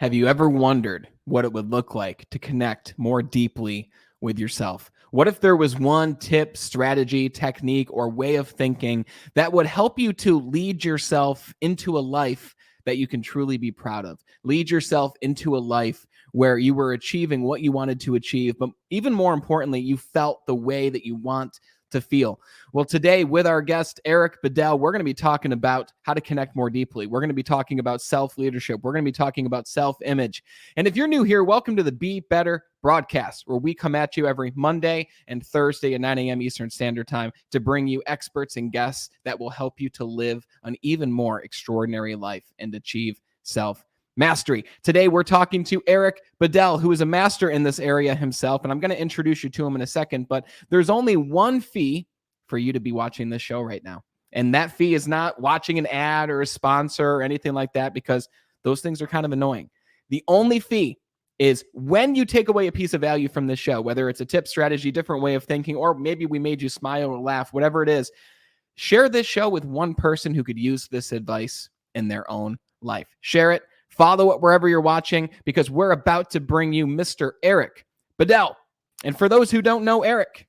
Have you ever wondered what it would look like to connect more deeply with yourself? What if there was one tip, strategy, technique, or way of thinking that would help you to lead yourself into a life that you can truly be proud of? Lead yourself into a life where you were achieving what you wanted to achieve, but even more importantly, you felt the way that you want to feel. Well, today with our guest, Eric Bedell, we're going to be talking about how to connect more deeply. We're going to be talking about self-leadership. We're going to be talking about self-image. And if you're new here, welcome to the Be Better broadcast, where we come at you every Monday and Thursday at 9 a.m. Eastern Standard Time to bring you experts and guests that will help you to live an even more extraordinary life and achieve self-mastery. Today, we're talking to Eric Bedell, who is a master in this area himself, and I'm going to introduce you to him in a second, but there's only one fee for you to be watching this show right now, and that fee is not watching an ad or a sponsor or anything like that, because those things are kind of annoying. The only fee is when you take away a piece of value from this show, whether it's a tip, strategy, different way of thinking, or maybe we made you smile or laugh, whatever it is, share this show with one person who could use this advice in their own life. Share it. Follow it wherever you're watching, because we're about to bring you Mr. Eric Bedell. And for those who don't know Eric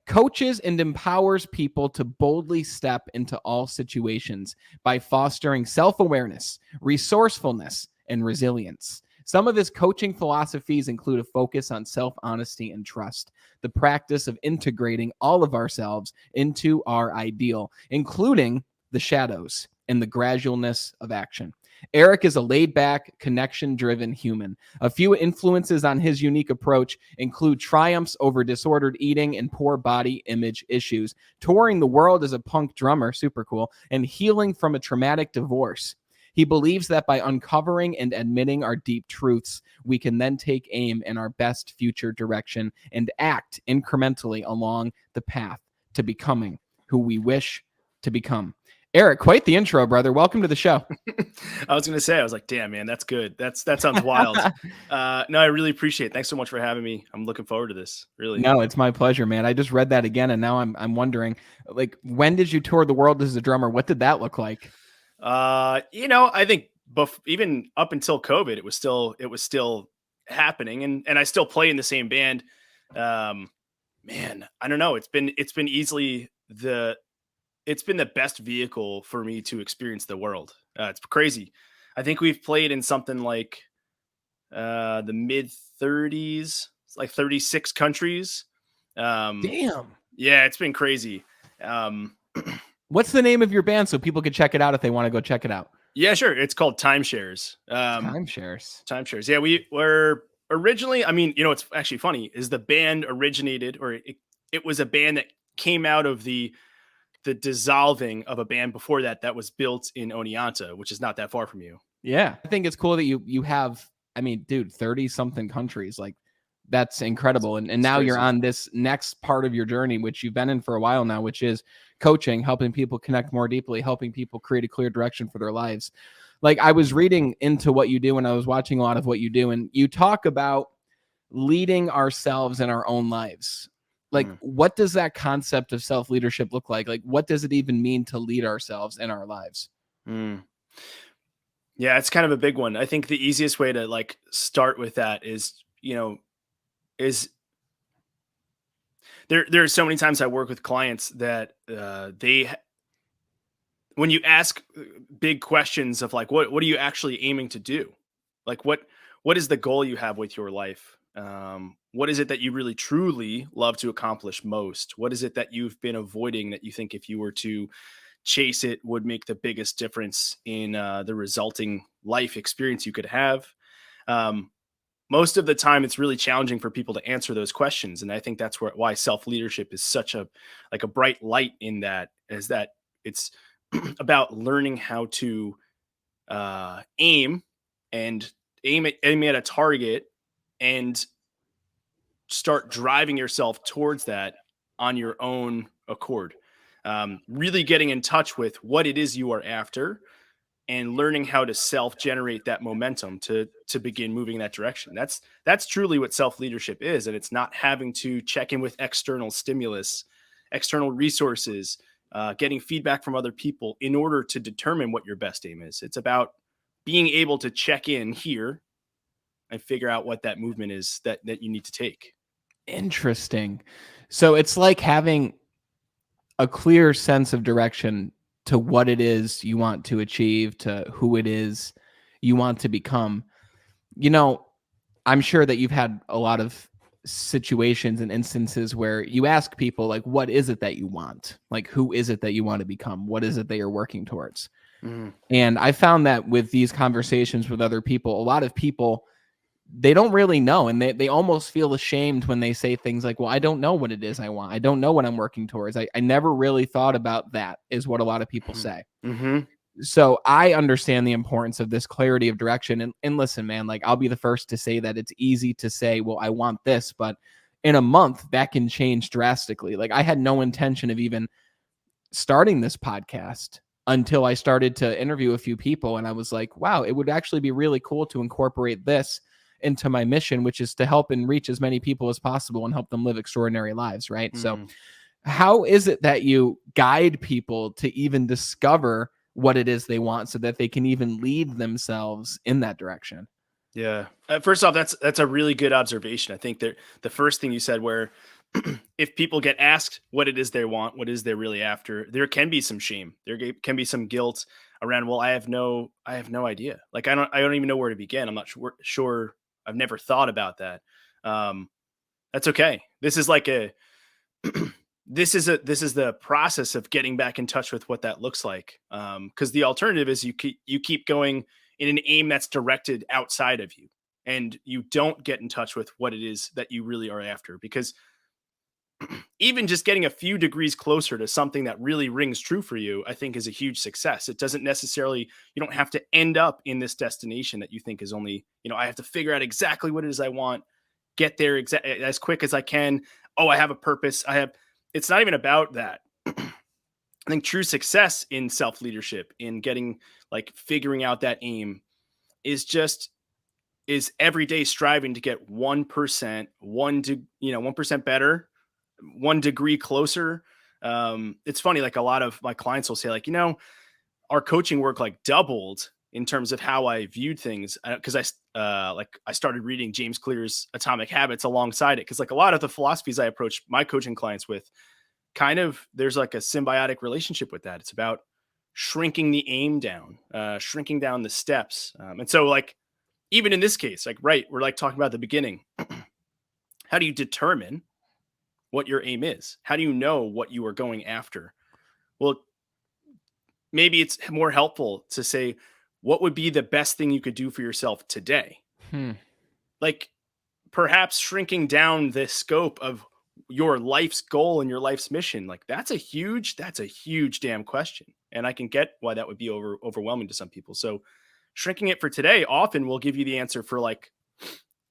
coaches and empowers people to boldly step into all situations by fostering self-awareness, resourcefulness, and resilience. Some of his coaching philosophies include a focus on self-honesty and trust, the practice of integrating all of ourselves into our ideal, including the shadows and the gradualness of action. Eric is a laid-back, connection-driven human. A few influences on his unique approach include triumphs over disordered eating and poor body image issues, touring the world as a punk drummer, super cool, and healing from a traumatic divorce. He believes that by uncovering and admitting our deep truths, we can then take aim in our best future direction and act incrementally along the path to becoming who we wish to become. Eric, quite the intro, brother. Welcome to the show. I was going to say, I was like, damn, man, that's good. That sounds wild. No, I really appreciate it. Thanks so much for having me. I'm looking forward to this. Really. No, it's my pleasure, man. I just read that again, and now I'm wondering, like, when did you tour the world as a drummer? What did that look like? I think even up until COVID, it was still happening, and I still play in the same band. Man, I don't know. It's been easily it's been the best vehicle for me to experience the world. It's crazy. I think we've played in something like the mid 30s, like 36 countries. Damn. Yeah, it's been crazy. What's the name of your band so people could check it out if they want to go check it out? Yeah, sure. It's called Timeshares. Timeshares. Yeah, we were originally, what's actually funny is the band originated, or it was a band that came out of the dissolving of a band before that was built in Oneonta, which is not that far from you. Yeah. I think it's cool that you have, 30 something countries. Like, that's incredible. And now you're on this next part of your journey, which you've been in for a while now, which is coaching, helping people connect more deeply, helping people create a clear direction for their lives. Like, I was reading into what you do and I was watching a lot of what you do, and you talk about leading ourselves in our own lives. Like, what does that concept of self-leadership look like? Like, what does it even mean to lead ourselves in our lives? Yeah, it's kind of a big one. I think the easiest way to start with that is there are so many times I work with clients that when you ask big questions of like, what are you actually aiming to do? Like, what is the goal you have with your life? What is it that you really truly love to accomplish most? What is it that you've been avoiding that you think if you were to chase it would make the biggest difference in the resulting life experience you could have? Most of the time it's really challenging for people to answer those questions. And I think that's why self-leadership is such a bright light in that, is that it's about learning how to aim at a target and start driving yourself towards that on your own accord. Really getting in touch with what it is you are after and learning how to self-generate that momentum to begin moving in that direction. That's truly what self-leadership is. And it's not having to check in with external stimulus, external resources, getting feedback from other people in order to determine what your best aim is. It's about being able to check in here and figure out what that movement is that you need to take. Interesting. So it's like having a clear sense of direction to what it is you want to achieve, to who it is you want to become. You know, I'm sure that you've had a lot of situations and instances where you ask people, like, what is it that you want? Like, who is it that you want to become? What is it that you're working towards? Mhm. And I found that with these conversations with other people, a lot of people, they don't really know. And they almost feel ashamed when they say things like, well, I don't know what it is I want. I don't know what I'm working towards. I never really thought about that, is what a lot of people say. Mm-hmm. So I understand the importance of this clarity of direction. And listen, man, like, I'll be the first to say that it's easy to say, well, I want this, but in a month that can change drastically. Like, I had no intention of even starting this podcast until I started to interview a few people. And I was like, wow, it would actually be really cool to incorporate this into my mission, which is to help and reach as many people as possible and help them live extraordinary lives. Right. So how is it that you guide people to even discover what it is they want so that they can even lead themselves in that direction? Yeah. First off, that's a really good observation. I think that the first thing you said, where if people get asked what it is they want, what is they're really after, there can be some shame. Can be some guilt around, well, I have no idea. Like, I don't even know where to begin. I'm not sure. I've never thought about that. That's okay. This is like this is the process of getting back in touch with what that looks like. Because the alternative is you keep going in an aim that's directed outside of you, and you don't get in touch with what it is that you really are after. Because even just getting a few degrees closer to something that really rings true for you, I think, is a huge success. It doesn't necessarily, you don't have to end up in this destination that you think is only, I have to figure out exactly what it is I want, get there as quick as I can. Oh, I have a purpose. It's not even about that. I think true success in self-leadership, in getting, like, figuring out that aim, is every day striving to get 1%, 1% better, 1 degree closer. It's funny, like, a lot of my clients will say, like, our coaching work, like, doubled in terms of how I viewed things. Cause I started reading James Clear's Atomic Habits alongside it. Cause, like, a lot of the philosophies I approach my coaching clients with, there's like a symbiotic relationship with that. It's about shrinking the aim down, shrinking down the steps. And so, like, even in this case, like, right, we're, like, talking about the beginning. How do you determine what your aim is? How do you know what you are going after? Well, maybe it's more helpful to say, what would be the best thing you could do for yourself today? Like, perhaps shrinking down the scope of your life's goal and your life's mission. Like, that's a huge damn question. And I can get why that would be overwhelming to some people. So shrinking it for today often will give you the answer for, like,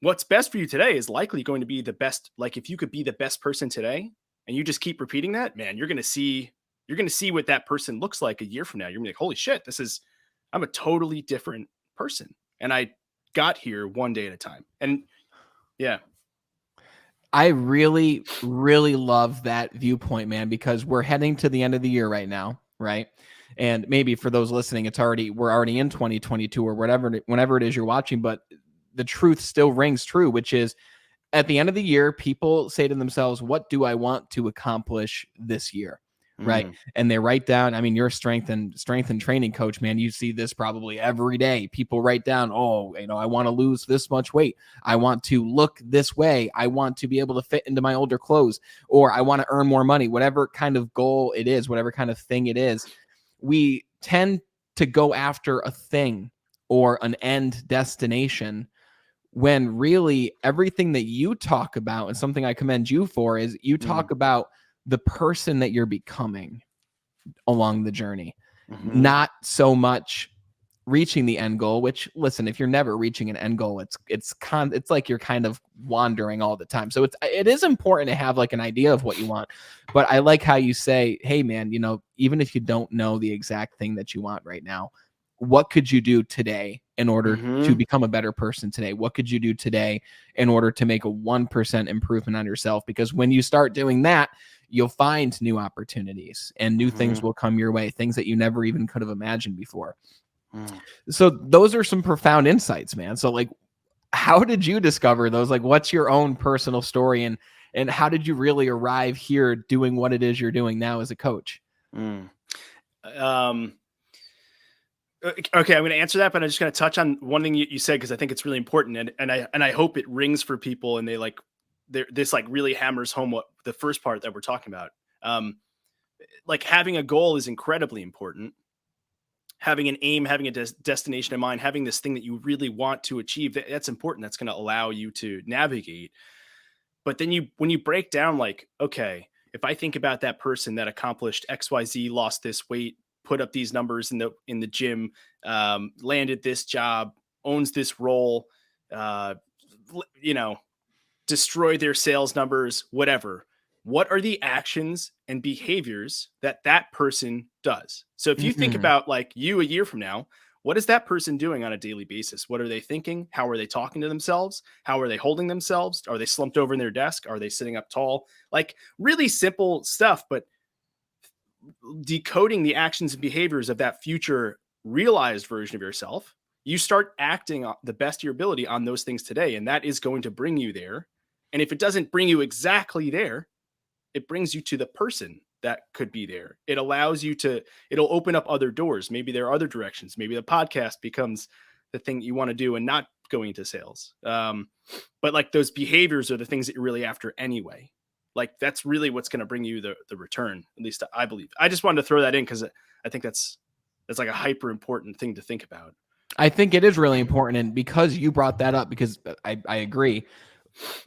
what's best for you today is likely going to be the best. Like, if you could be the best person today and you just keep repeating that, man, you're going to see what that person looks like a year from now. You're gonna be like, holy shit, I'm a totally different person. And I got here one day at a time. And yeah. I really, really love that viewpoint, man, because we're heading to the end of the year right now, right? And maybe for those listening, we're already in 2022 or whenever it is you're watching, but the truth still rings true, which is, at the end of the year, people say to themselves, what do I want to accomplish this year? Right. And they write down, I mean, you're a strength and training coach, man. You see this probably every day. People write down, oh, I want to lose this much weight. I want to look this way. I want to be able to fit into my older clothes, or I want to earn more money, whatever kind of goal it is, whatever kind of thing it is. We tend to go after a thing or an end destination, when really everything that you talk about, and something I commend you for, is you talk about the person that you're becoming along the journey, not so much reaching the end goal, which, listen, if you're never reaching an end goal, it's like you're kind of wandering all the time. So it is important to have, like, an idea of what you want. But I like how you say, hey man, even if you don't know the exact thing that you want right now, what could you do today in order to become a better person today? What could you do today in order to make a 1% improvement on yourself? Because when you start doing that, you'll find new opportunities and new things will come your way, things that you never even could have imagined before. Mm. So those are some profound insights, man. So like, how did you discover those? Like, what's your own personal story, and how did you really arrive here doing what it is you're doing now as a coach? Mm. Um, okay, I'm going to answer that, but I'm just going to touch on one thing you said, because I think it's really important, and I hope it rings for people, and this like really hammers home what the first part that we're talking about. Um, like having a goal is incredibly important. Having an aim, having a destination in mind, having this thing that you really want to achieve, that's important. That's going to allow you to navigate. But then when you break down, like, okay, if I think about that person that accomplished XYZ, lost this weight, put up these numbers in the gym, landed this job, owns this role, uh, you know, destroy their sales numbers, whatever. What are the actions and behaviors that that person does? So if you think Mm-mm. about like you a year from now, what is that person doing on a daily basis? What are they thinking? How are they talking to themselves? How are they holding themselves? Are they slumped over in their desk? Are they sitting up tall? Like really simple stuff, but decoding the actions and behaviors of that future realized version of yourself, you start acting the best of your ability on those things today. And that is going to bring you there. And if it doesn't bring you exactly there, it brings you to the person that could be there. It allows you to, it'll open up other doors. Maybe there are other directions. Maybe the podcast becomes the thing that you want to do and not going into sales. But like those behaviors are the things that you're really after anyway. Like that's really what's going to bring you the return. At least I believe. I just wanted to throw that in because I think that's like a hyper important thing to think about. I think it is really important. And because you brought that up, because I agree,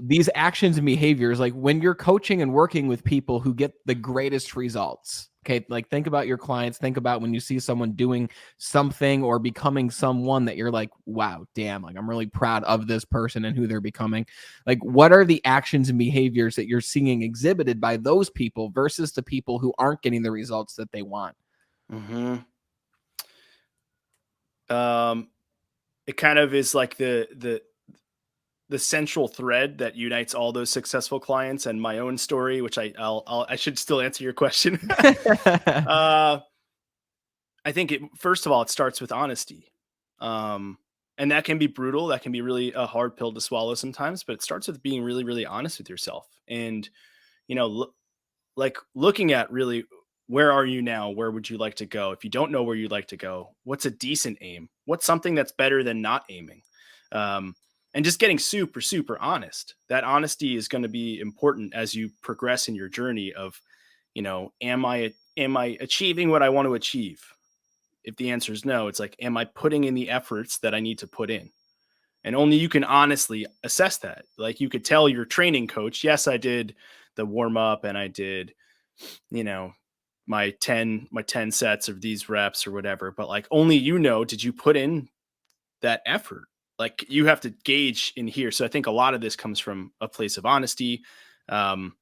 these actions and behaviors, like when you're coaching and working with people who get the greatest results, okay, like think about your clients, think about when you see someone doing something or becoming someone that you're like, wow, damn, like I'm really proud of this person and who they're becoming. Like, what are the actions and behaviors that you're seeing exhibited by those people versus the people who aren't getting the results that they want? Mm-hmm. It kind of is like the central thread that unites all those successful clients and my own story, which I should still answer your question. uh, I think first of all, it starts with honesty. Um, and that can be brutal. That can be really a hard pill to swallow sometimes, but it starts with being really, really honest with yourself. And, you know, like looking at really, where are you now? Where would you like to go? If you don't know where you'd like to go, what's a decent aim? What's something that's better than not aiming? Um, and just getting super, super honest. That honesty is going to be important as you progress in your journey of, you know, am I achieving what I want to achieve? If the answer is no, it's like, am I putting in the efforts that I need to put in? And only you can honestly assess that. Like you could tell your training coach, yes, I did the warm up and I did, you know, my 10 sets of these reps or whatever, but like only you know, did you put in that effort? Like you have to gauge in here. So I think a lot of this comes from a place of honesty. Um,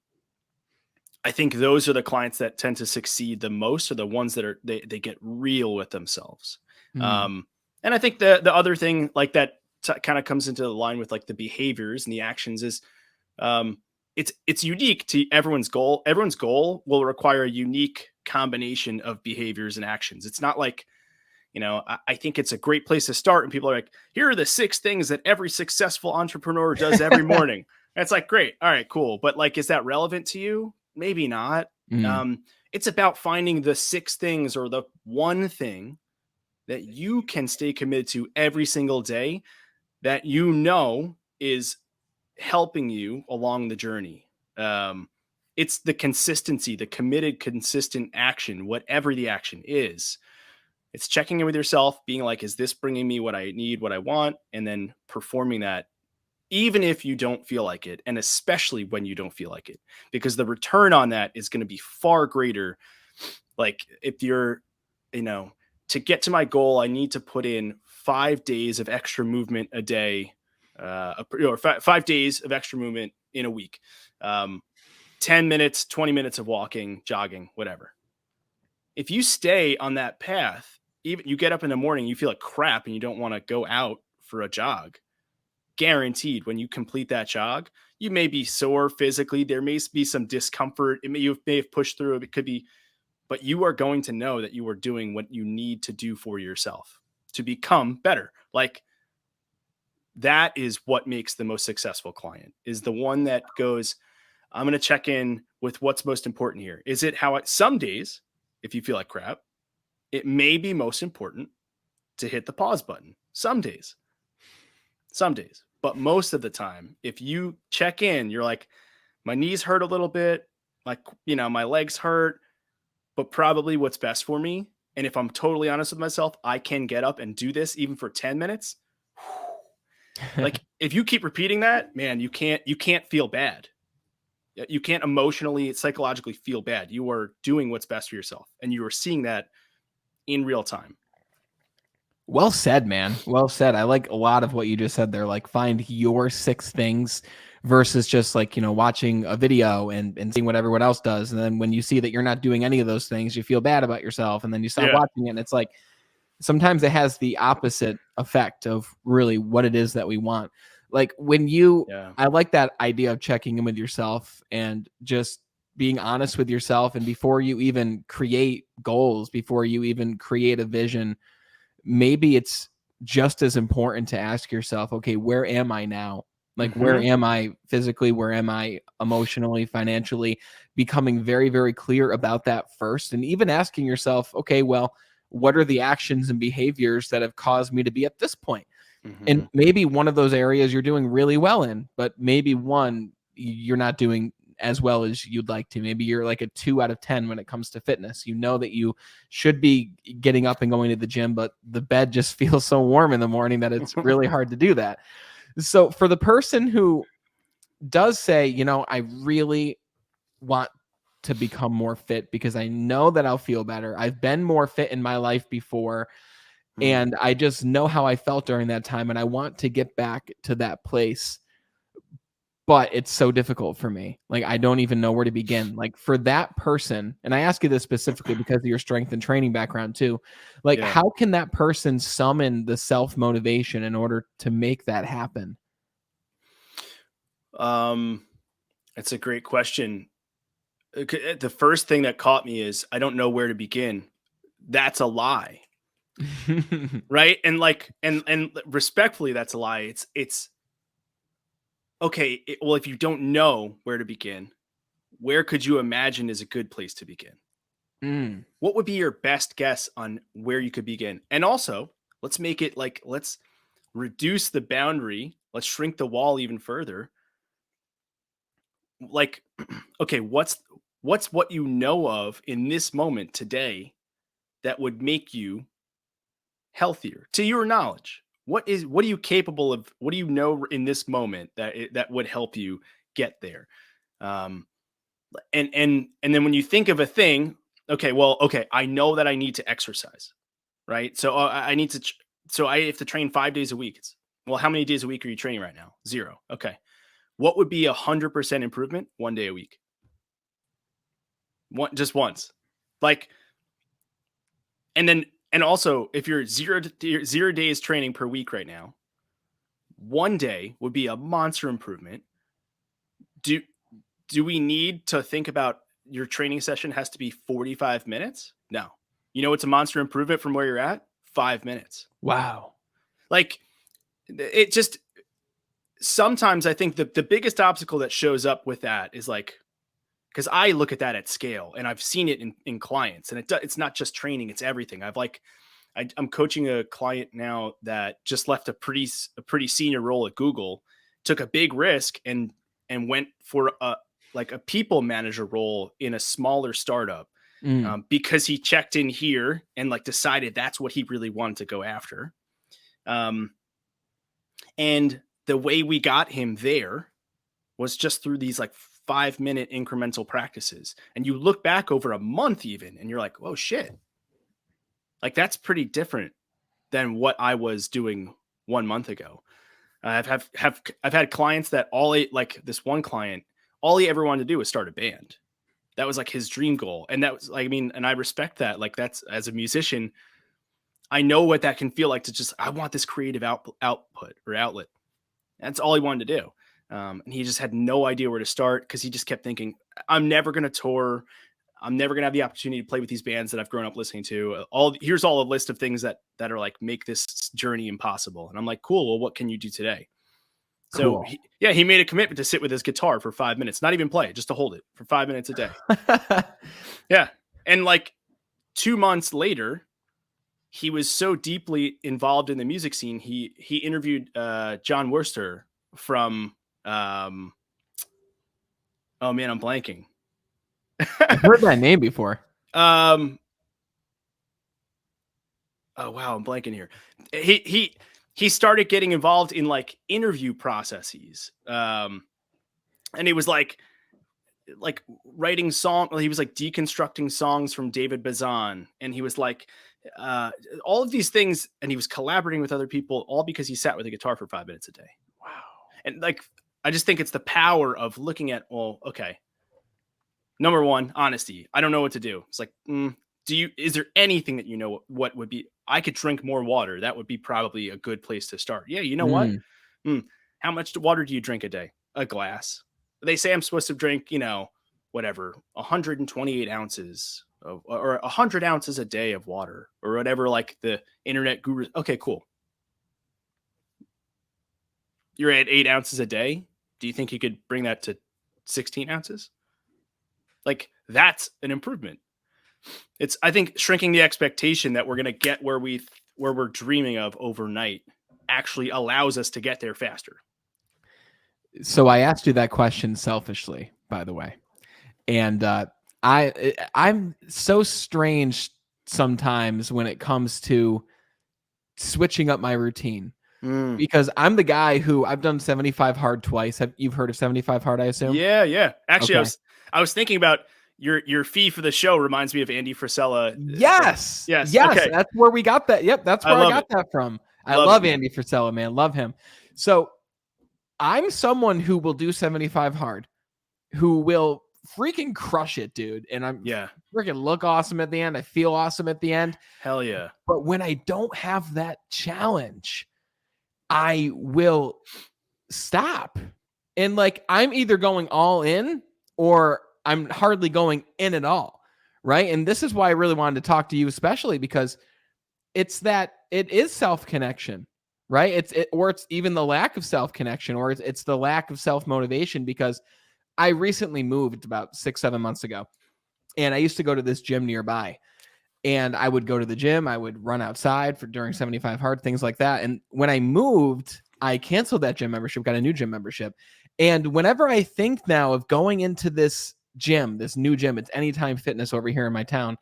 I think those are the clients that tend to succeed the most, are the ones that they get real with themselves. Hmm. Um, and I think the other thing like that kind of comes into line with like the behaviors and the actions is um, it's unique to everyone's goal. Everyone's goal will require a unique combination of behaviors and actions. It's not like, you know, I think it's a great place to start. And people are like, here are the 6 things that every successful entrepreneur does every morning. And it's like, great. All right, cool. But like, is that relevant to you? Maybe not. Mm. It's about finding the 6 things or the one thing that you can stay committed to every single day that you know is helping you along the journey. Um, it's the consistency, the committed, consistent action, whatever the action is. It's checking in with yourself, being like, is this bringing me what I need, what I want? And then performing that, even if you don't feel like it. And especially when you don't feel like it, because the return on that is going to be far greater. Like if you're, you know, to get to my goal, I need to put in 5 days of extra movement a day, or 5 days of extra movement in a week, 10 minutes, 20 minutes of walking, jogging, whatever. If you stay on that path, even you get up in the morning, you feel like crap and you don't want to go out for a jog. Guaranteed, when you complete that jog, you may be sore physically. There may be some discomfort. You may have pushed through it. It could be, but you are going to know that you are doing what you need to do for yourself to become better. Like, that is what makes the most successful client, is the one that goes, I'm going to check in with what's most important here. Is it some days, if you feel like crap, it may be most important to hit the pause button. Some days, but most of the time, if you check in, you're like, my knees hurt a little bit, like, my legs hurt, but probably what's best for me. And if I'm totally honest with myself, I can get up and do this even for 10 minutes. Like, if you keep repeating that, man, you can't feel bad. You can't emotionally, psychologically feel bad. You are doing what's best for yourself, and you are seeing that in real time. Well said, man. Well said. I like a lot of what you just said there. Like, find your 6 things versus just like, watching a video and seeing what everyone else does. And then when you see that you're not doing any of those things, you feel bad about yourself, and then you stop watching it. And it's like, sometimes it has the opposite effect of really what it is that we want. Like, I like that idea of checking in with yourself and just being honest with yourself. And before you even create goals, before you even create a vision, maybe it's just as important to ask yourself, okay, where am I now? Like, where am I physically? Where am I emotionally, financially? Becoming very, very clear about that first. And even asking yourself, okay, well, what are the actions and behaviors that have caused me to be at this point? And maybe one of those areas you're doing really well in, but maybe one you're not doing as well as you'd like to. Maybe you're like a 2 out of 10 when it comes to fitness. You know that you should be getting up and going to the gym, but the bed just feels so warm in the morning that it's really hard to do that. So for the person who does say, I really want to become more fit because I know that I'll feel better. I've been more fit in my life before, and I just know how I felt during that time, and I want to get back to that place. But it's so difficult for me. Like, I don't even know where to begin. Like, for that person, and I ask you this specifically because of your strength and training background too, like, how can that person summon the self-motivation in order to make that happen? It's a great question. The first thing that caught me is, I don't know where to begin. That's a lie. Right? And like, and respectfully, that's a lie. It's okay. Well, if you don't know where to begin, where could you imagine is a good place to begin? What would be your best guess on where you could begin? And also, let's make it like, let's reduce the boundary. Let's shrink the wall even further. Like, okay, what's what you know of in this moment today that would make you healthier to your knowledge? What are you capable of? What do you know in this moment that would help you get there? And then when you think of a thing, okay, I know that I need to exercise, right? So I need to, so I have to train 5 days a week. Well, how many days a week are you training right now? 0. Okay. What would be 100% improvement? 1 day a week. Just once. Like, and also, if you're 0 days training per week right now, 1 day would be a monster improvement. Do we need to think about your training session has to be 45 minutes? No. You know, it's a monster improvement from where you're at? 5 minutes. Wow. Like, it just, sometimes I think the biggest obstacle that shows up with that is like, because I look at that at scale, and I've seen it in clients, and it's not just training, it's everything. I'm coaching a client now that just left a pretty senior role at Google, took a big risk and went for a people manager role in a smaller startup, because he checked in here and like decided that's what he really wanted to go after. And the way we got him there was just through these like 5-minute incremental practices. And you look back over a month even, and you're like, oh shit. Like, that's pretty different than what I was doing 1 month ago. I've had clients that like this one client, all he ever wanted to do was start a band. That was like his dream goal. And that was like, I mean, and I respect that. Like, that's, as a musician, I know what that can feel like to just, I want this creative output or outlet. That's all he wanted to do. And he just had no idea where to start, because he just kept thinking, I'm never going to tour. I'm never gonna have the opportunity to play with these bands that I've grown up listening to. Here's all a list of things that are like make this journey impossible. And I'm like, cool. Well, what can you do today? So Cool. he made a commitment to sit with his guitar for 5 minutes, not even play it, just to hold it for 5 minutes a day. Yeah. And like 2 months later, he was so deeply involved in the music scene. He interviewed John Worster from oh man, I'm blanking. I've heard that name before. Oh wow, I'm blanking here. He started getting involved in like interview processes. And it was like writing song. He was like deconstructing songs from David Bazan, and he was like all of these things, and he was collaborating with other people, all because he sat with a guitar for 5 minutes a day. Wow. And like, I just think it's the power of looking at, well, okay, number one, honesty. I don't know what to do. It's like, is there anything that you know what would be, I could drink more water. That would be probably a good place to start. Yeah. You know what? How much water do you drink a day? A glass. They say I'm supposed to drink, whatever, 128 ounces or 100 ounces a day of water or whatever, like the internet gurus. Okay, cool. You're at 8 ounces a day. Do you think you could bring that to 16 ounces? Like, that's an improvement. It's, I think, shrinking the expectation that we're going to get where we're dreaming of overnight actually allows us to get there faster. So I asked you that question selfishly, by the way. And I'm so strange sometimes when it comes to switching up my routine. Because I'm the guy who I've done 75 hard twice. You've heard of 75 hard, I assume? Yeah. Actually, Okay. I was thinking about your fee for the show reminds me of Andy Frisella. Yes. Okay. That's where we got that. Yep. That's where I got that from. I love Andy Frisella, man. Love him. So I'm someone who will do 75 hard, who will freaking crush it, dude. And I'm freaking look awesome at the end. I feel awesome at the end. Hell yeah. But when I don't have that challenge, I will stop. And like, I'm either going all in or I'm hardly going in at all. Right. And this is why I really wanted to talk to you, especially because it is self-connection, right? It's even the lack of self-connection, or it's the lack of self-motivation, because I recently moved about 6-7 months ago, and I used to go to this gym nearby. And I would go to the gym. I would run outside during 75 hard, things like that. And when I moved, I canceled that gym membership, got a new gym membership. And whenever I think now of going into this gym, this new gym, it's Anytime Fitness over here in my town,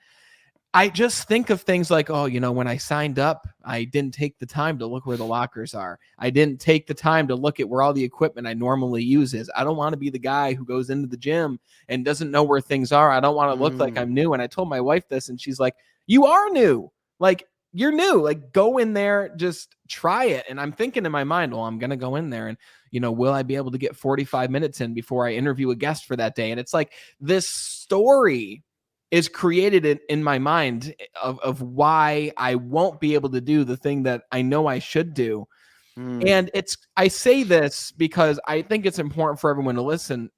I just think of things like, oh, when I signed up, I didn't take the time to look where the lockers are. I didn't take the time to look at where all the equipment I normally use is. I don't want to be the guy who goes into the gym and doesn't know where things are. I don't want to look like I'm new. And I told my wife this, and she's like, you are new. Like, you're new. Like, go in there, just try it. And I'm thinking in my mind, well, I'm going to go in there and, will I be able to get 45 minutes in before I interview a guest for that day? And it's like this story is created in my mind of why I won't be able to do the thing that I know I should do. And I say this because I think it's important for everyone to listen.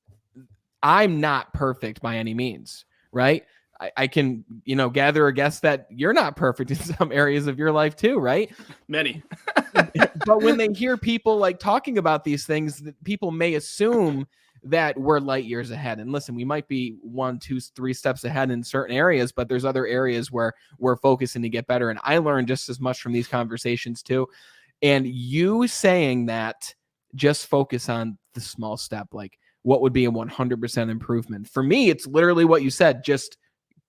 I'm not perfect by any means, right? I can, gather a guess that you're not perfect in some areas of your life too, right? Many. But when they hear people like talking about these things, people may assume that we're light years ahead. And listen, we might be 1, 2, 3 steps ahead in certain areas, but there's other areas where we're focusing to get better. And I learned just as much from these conversations too. And you saying that, just focus on the small step, like what would be a 100% improvement. For me, it's literally what you said. Just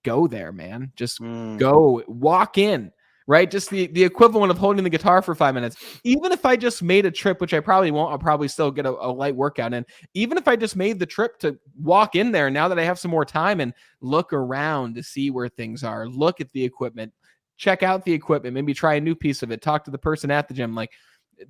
go there, man. Just go walk in. Right? Just the equivalent of holding the guitar for 5 minutes. Even if I just made a trip, which I probably won't, I'll probably still get a light workout in. Even if I just made the trip to walk in there, now that I have some more time, and look around to see where things are, look at the equipment, check out the equipment, maybe try a new piece of it, talk to the person at the gym. Like,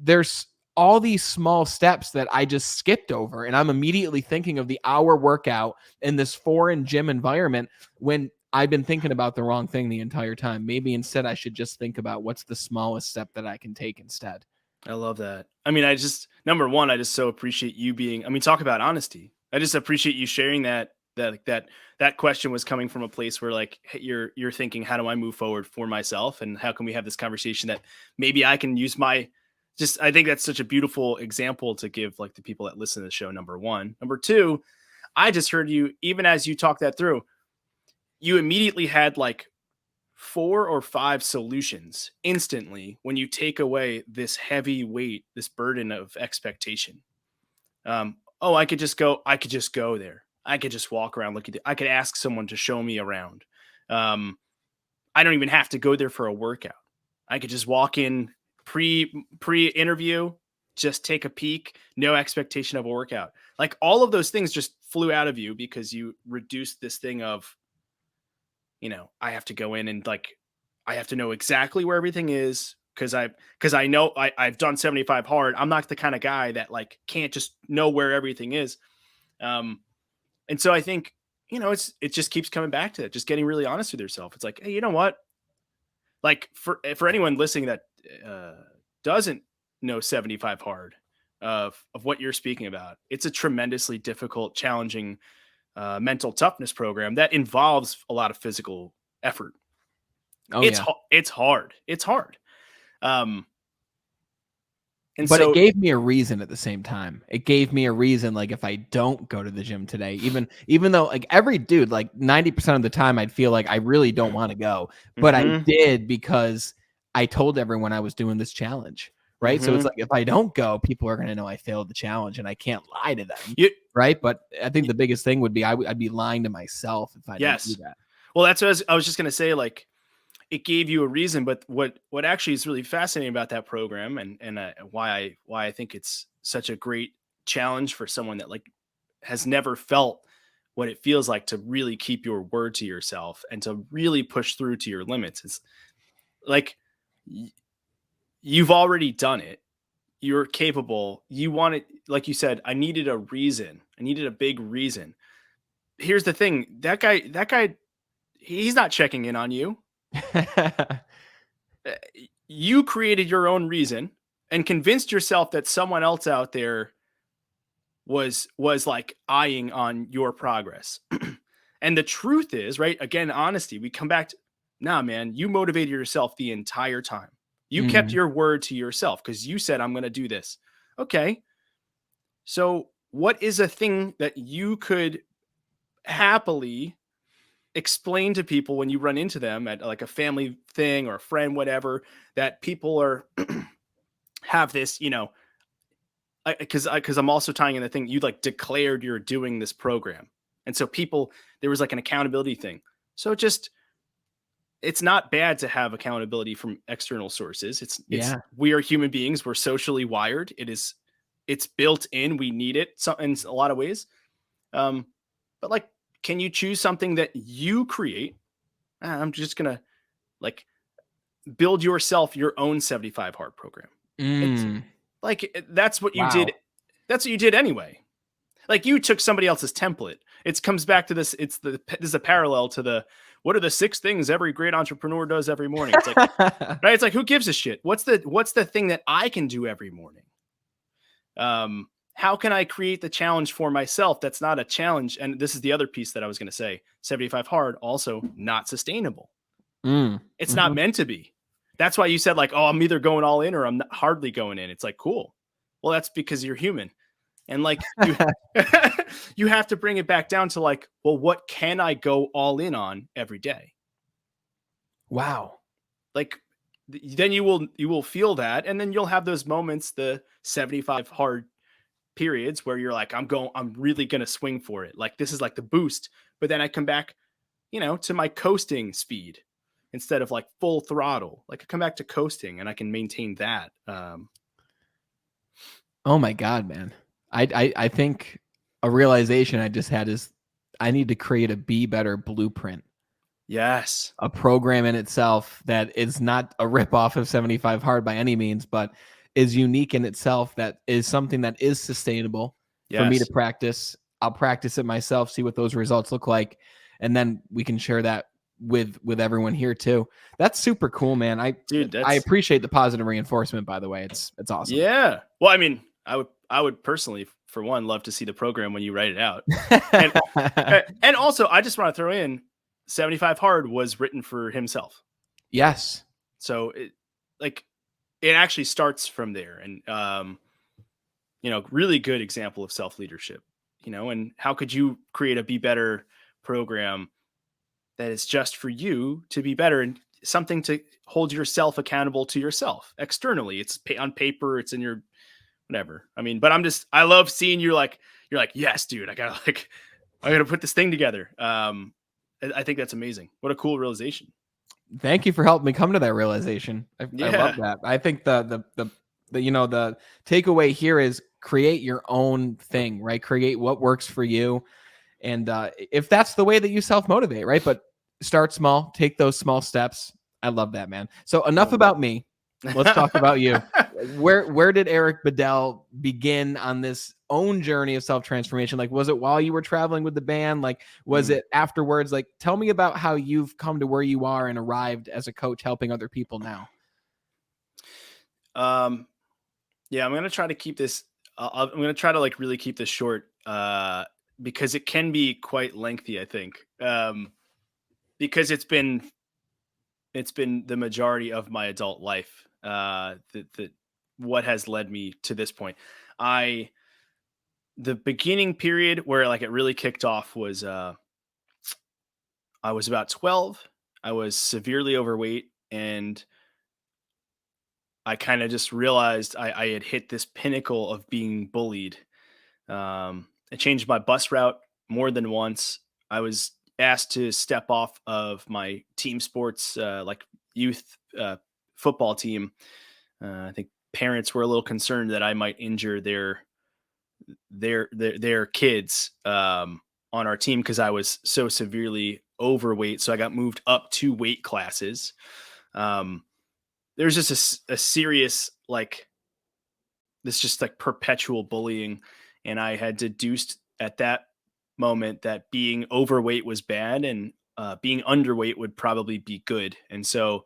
there's all these small steps that I just skipped over. And I'm immediately thinking of the hour workout in this foreign gym environment when I've been thinking about the wrong thing the entire time. Maybe instead I should just think about what's the smallest step that I can take instead. I love that. I mean, number one, I just so appreciate you talk about honesty. I just appreciate you sharing that that question was coming from a place where like, hey, you're thinking, how do I move forward for myself, and how can we have this conversation that maybe I can use my just. I think that's such a beautiful example to give like the people that listen to the show. Number one. Number two, I just heard you, even as you talk that through, you immediately had like 4 or 5 solutions instantly when you take away this heavy weight, this burden of expectation. Oh, I could just go there. I could just walk around, look at it. I could ask someone to show me around. I don't even have to go there for a workout. I could just walk in pre-interview, just take a peek, no expectation of a workout. Like all of those things just flew out of you because you reduced this thing of, I have to go in and like, I have to know exactly where everything is. Cause I know I've done 75 hard. I'm not the kind of guy that like can't just know where everything is. And so I think, it just keeps coming back to it, just getting really honest with yourself. It's like, hey, you know what? Like for anyone listening that doesn't know 75 hard of what you're speaking about, it's a tremendously difficult, challenging mental toughness program that involves a lot of physical effort. Oh, It's hard. It's hard. But it gave me a reason at the same time. It gave me a reason, like if I don't go to the gym today, even though like every dude, like 90% of the time I'd feel like I really don't want to go, but I did because I told everyone I was doing this challenge. Right. So it's like, if I don't go, people are going to know I failed the challenge and I can't lie to them. Right. But I think the biggest thing would be, I'd be lying to myself if I didn't do that. Well, that's what I was just going to say, like, it gave you a reason, but what actually is really fascinating about that program and why I think it's such a great challenge for someone that like has never felt what it feels like to really keep your word to yourself and to really push through to your limits. It's like, you've already done it. You're capable. You want it. Like you said, I needed a reason. I needed a big reason. Here's the thing. That guy, he's not checking in on you. You created your own reason and convinced yourself that someone else out there was like eyeing on your progress. And the truth is, right, again, honesty, we come back to, nah, man, you motivated yourself the entire time. You kept your word to yourself because you said, I'm going to do this. Okay. So what is a thing that you could happily explain to people when you run into them at like a family thing or a friend, whatever, that people are have this, because I'm also tying in the thing, you like declared you're doing this program. And so there was like an accountability thing. So it's not bad to have accountability from external sources. We are human beings. We're socially wired. It's built in. We need it in a lot of ways. But like, can you choose something that you create? I'm just going to like build yourself your own 75 hard program. It's like, that's what you did. That's what you did anyway. Like you took somebody else's template. It comes back to this. There's a parallel to what are the 6 things every great entrepreneur does every morning? It's like, right. It's like, who gives a shit? What's the thing that I can do every morning? How can I create the challenge for myself? That's not a challenge. And this is the other piece that I was going to say, 75 hard, also not sustainable. It's not meant to be. That's why you said like, oh, I'm either going all in or I'm hardly going in. It's like, cool. Well, that's because you're human. And like, you have to bring it back down to like, well, what can I go all in on every day? Wow. Like, then you will feel that. And then you'll have those moments, the 75 hard periods where you're like, I'm really going to swing for it. Like, this is like the boost. But then I come back, to my coasting speed instead of like full throttle. Like I come back to coasting and I can maintain that. Oh my God, man. I think a realization I just had is I need to create a Be Better blueprint. Yes. A program in itself that is not a ripoff of 75 hard by any means, but is unique in itself, that is something that is sustainable for me to practice. I'll practice it myself, see what those results look like. And then we can share that with everyone here too. That's super cool, man. I appreciate the positive reinforcement, by the way. It's awesome. Yeah. Well, I mean, I would personally for one, love to see the program when you write it out. And and also, I just want to throw in 75 Hard was written for himself. Yes. So it actually starts from there. And really good example of self-leadership, and how could you create a Be Better program that is just for you to be better, and something to hold yourself accountable to yourself externally. It's on paper, it's in your whatever. I mean, but I love seeing you're like, yes, dude, I gotta put this thing together. I think that's amazing. What a cool realization. Thank you for helping me come to that realization. I love Yeah. that. I think the takeaway here is create your own thing, right? Create what works for you. And if that's the way that you self-motivate, right? But start small, take those small steps. I love that, man. So enough about me. Let's talk about you. Where did Eric Bedell begin on this own journey of self-transformation? Like, was it while you were traveling with the band? Like, was it afterwards? Like, tell me about how you've come to where you are and arrived as a coach helping other people now. Yeah, I'm going to try to keep this, I'm going to try to like really keep this short, because it can be quite lengthy, I think. Because it's been the majority of my adult life, what has led me to this point. The beginning period where like it really kicked off was, I was about 12. I was severely overweight, and I kind of just realized I had hit this pinnacle of being bullied. I changed my bus route more than once. I was asked to step off of my team sports, like youth football team. I think parents were a little concerned that I might injure their kids on our team because I was so severely overweight. So I got moved up 2 weight classes. There's just a serious just like perpetual bullying, and I had deduced at that moment that being overweight was bad, and being underweight would probably be good. And so,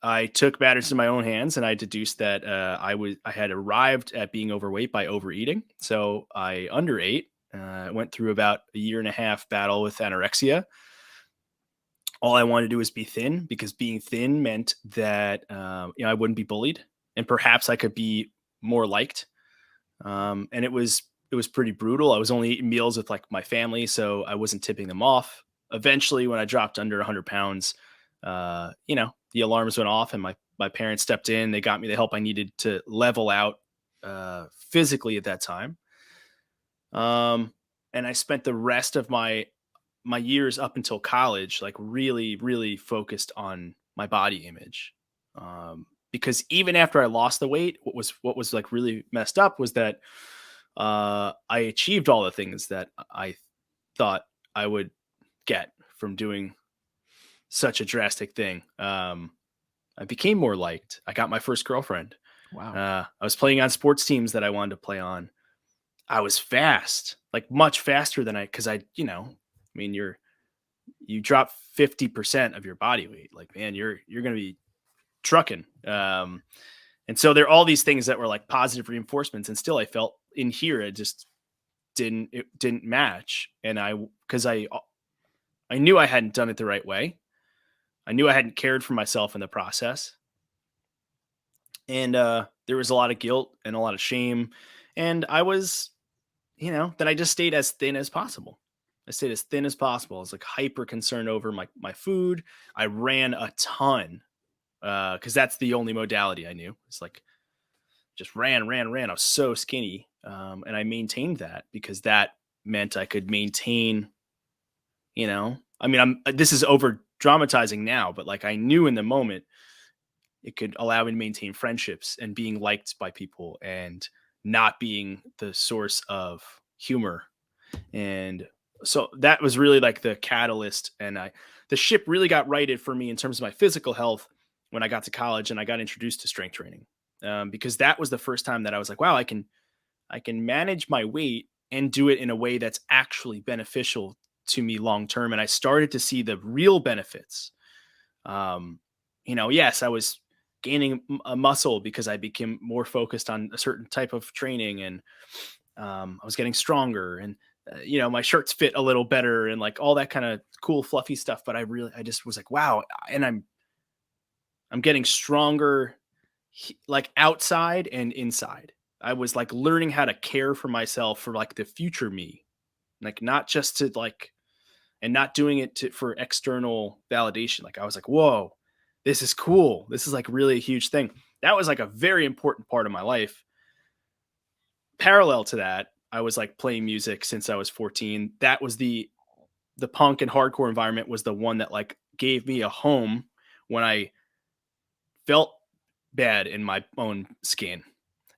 I took matters in my own hands, and I deduced that I had arrived at being overweight by overeating. So I underate. Went through about a 1.5 year battle with anorexia. All I wanted to do was be thin, because being thin meant that I wouldn't be bullied, and perhaps I could be more liked. And it was pretty brutal. I was only eating meals with like my family, so I wasn't tipping them off. Eventually, when I dropped under 100 pounds, the alarms went off, and my parents stepped in. They got me the help I needed to level out physically at that time. And I spent the rest of my years up until college, like really, really focused on my body image. Because even after I lost the weight, what was like really messed up was that I achieved all the things that I thought I would get from doing such a drastic thing. I became more liked. I got my first girlfriend. Wow. I was playing on sports teams that I wanted to play on. I was fast, like much faster than because you drop 50% of your body weight. Like, man, you're going to be trucking. And so there are all these things that were like positive reinforcements, and still I felt in here, it just didn't match. And because I knew I hadn't done it the right way. I knew I hadn't cared for myself in the process. And there was a lot of guilt and a lot of shame. And I was, then I just stayed as thin as possible. I stayed as thin as possible. I was like hyper concerned over my food. I ran a ton because that's the only modality I knew. It's like just ran. I was so skinny. And I maintained that because that meant I could maintain, this is over dramatizing now, but like I knew in the moment it could allow me to maintain friendships and being liked by people and not being the source of humor. And so that was really like the catalyst. And the ship really got righted for me in terms of my physical health when I got to college and I got introduced to strength training. Because that was the first time that I was like, wow, I can manage my weight and do it in a way that's actually beneficial to me long term. And I started to see the real benefits. Yes, I was gaining a muscle because I became more focused on a certain type of training, and I was getting stronger, and my shirts fit a little better, and like all that kind of cool fluffy stuff. But I just was like, wow. And I'm getting stronger, like outside and inside. I was like learning how to care for myself for like the future me, like not just to like, and not doing it for external validation. Like I was like, whoa, this is cool. This is like really a huge thing. That was like a very important part of my life. Parallel to that, I was like playing music since I was 14. That was the punk and hardcore environment was the one that like gave me a home when I felt bad in my own skin.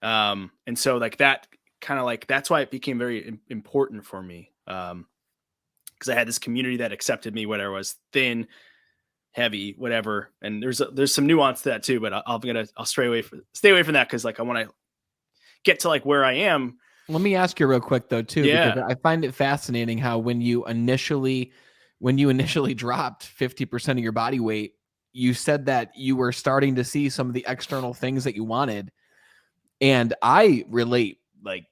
And so like that kind of like, that's why it became very important for me. Because I had this community that accepted me, whether I was thin, heavy, whatever. And there's some nuance to that too, but I'll stay away from that. Cause like, I want to get to like where I am. Let me ask you real quick though, too, Yeah. because I find it fascinating how when you initially dropped 50% of your body weight, you said that you were starting to see some of the external things that you wanted. And I relate like